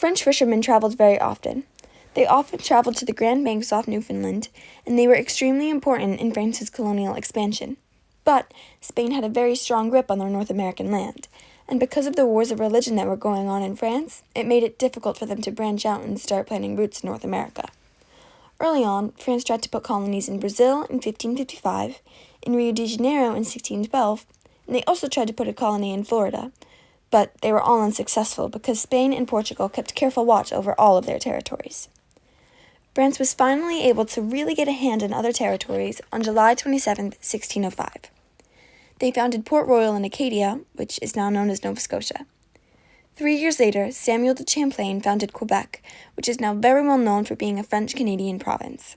French fishermen traveled very often. They often traveled to the Grand Banks off Newfoundland, and they were extremely important in France's colonial expansion. But Spain had a very strong grip on their North American land, and because of the wars of religion that were going on in France, it made it difficult for them to branch out and start planting roots in North America. Early on, France tried to put colonies in Brazil in 1555, in Rio de Janeiro in 1612, and they also tried to put a colony in Florida, but they were all unsuccessful because Spain and Portugal kept careful watch over all of their territories. France was finally able to really get a hand in other territories on July 27, 1605. They founded Port Royal in Acadia, which is now known as Nova Scotia. 3 years later, Samuel de Champlain founded Quebec, which is now very well known for being a French-Canadian province.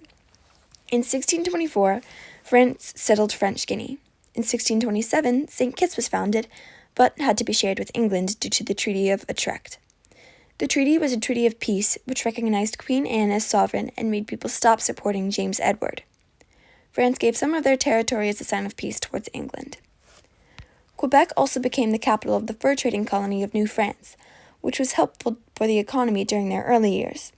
In 1624, France settled French Guinea. In 1627, St. Kitts was founded, but had to be shared with England due to the Treaty of Utrecht. The treaty was a treaty of peace which recognized Queen Anne as sovereign and made people stop supporting James Edward. France gave some of their territory as a sign of peace towards England. Quebec also became the capital of the fur trading colony of New France, which was helpful for the economy during their early years.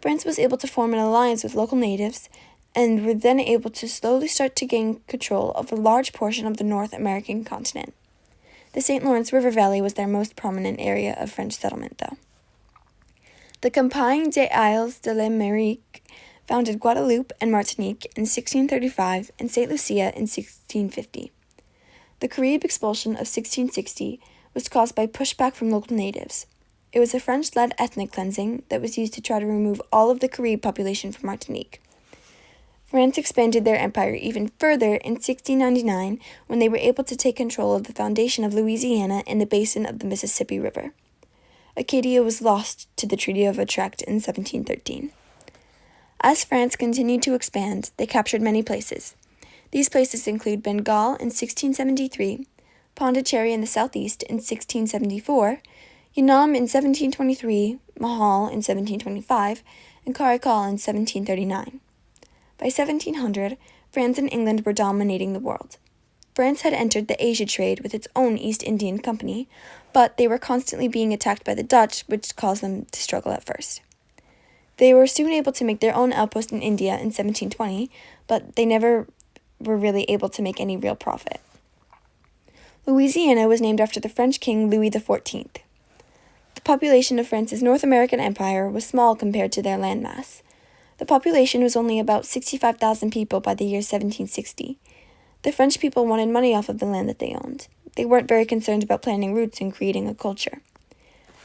France was able to form an alliance with local natives and were then able to slowly start to gain control of a large portion of the North American continent. The St. Lawrence River Valley was their most prominent area of French settlement, though. The Compagnie des Isles de l'Amérique founded Guadeloupe and Martinique in 1635 and St. Lucia in 1650. The Carib expulsion of 1660 was caused by pushback from local natives. It was a French-led ethnic cleansing that was used to try to remove all of the Carib population from Martinique. France expanded their empire even further in 1699 when they were able to take control of the foundation of Louisiana in the basin of the Mississippi River. Acadia was lost to the Treaty of Utrecht in 1713. As France continued to expand, they captured many places. These places include Bengal in 1673, Pondicherry in the southeast in 1674, Yanam in 1723, Mahal in 1725, and Karikal in 1739. By 1700, France and England were dominating the world. France had entered the Asia trade with its own East Indian Company, but they were constantly being attacked by the Dutch, which caused them to struggle at first. They were soon able to make their own outpost in India in 1720, but they never were really able to make any real profit. Louisiana was named after the French king Louis XIV. The population of France's North American empire was small compared to their landmass. The population was only about 65,000 people by the year 1760. The French people wanted money off of the land that they owned. They weren't very concerned about planting roots and creating a culture.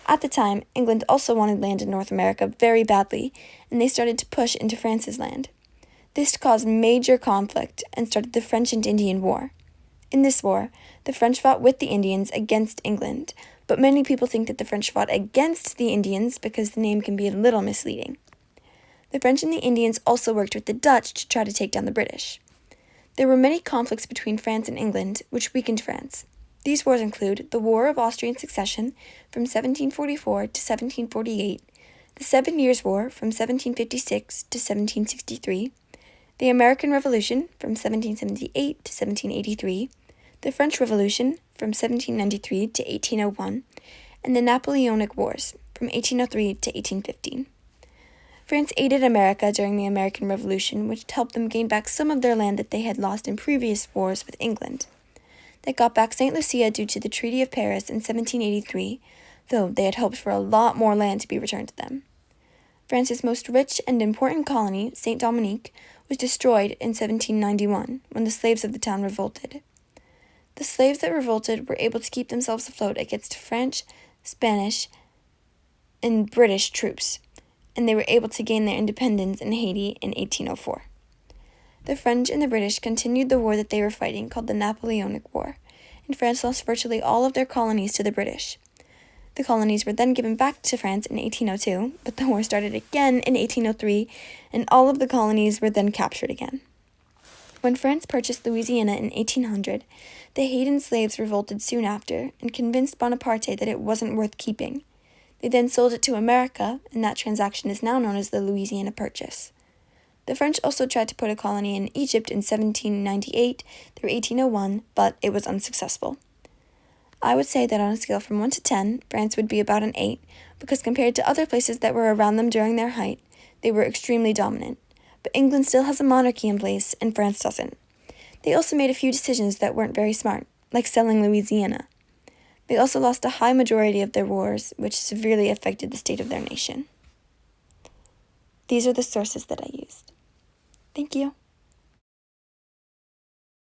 At the time, England also wanted land in North America very badly, and they started to push into France's land. This caused major conflict and started the French and Indian War. In this war, the French fought with the Indians against England, but many people think that the French fought against the Indians because the name can be a little misleading. The French and the Indians also worked with the Dutch to try to take down the British. There were many conflicts between France and England, which weakened France. These wars include the War of Austrian Succession from 1744 to 1748, the 7 Years' War from 1756 to 1763, the American Revolution from 1778 to 1783, the French Revolution from 1793 to 1801, and the Napoleonic Wars from 1803 to 1815. France aided America during the American Revolution, which helped them gain back some of their land that they had lost in previous wars with England. They got back St. Lucia due to the Treaty of Paris in 1783, though they had hoped for a lot more land to be returned to them. France's most rich and important colony, St. Dominique, was destroyed in 1791 when the slaves of the town revolted. The slaves that revolted were able to keep themselves afloat against French, Spanish, and British troops, and they were able to gain their independence in Haiti in 1804. The French and the British continued the war that they were fighting, called the Napoleonic War, and France lost virtually all of their colonies to the British. The colonies were then given back to France in 1802, but the war started again in 1803, and all of the colonies were then captured again. When France purchased Louisiana in 1800, the Hayden slaves revolted soon after and convinced Bonaparte that it wasn't worth keeping. They then sold it to America, and that transaction is now known as the Louisiana Purchase. The French also tried to put a colony in Egypt in 1798 through 1801, but it was unsuccessful. I would say that on a scale from 1 to 10, France would be about an 8, because compared to other places that were around them during their height, they were extremely dominant. But England still has a monarchy in place, and France doesn't. They also made a few decisions that weren't very smart, like selling Louisiana. They also lost a high majority of their wars, which severely affected the state of their nation. These are the sources that I used. Thank you.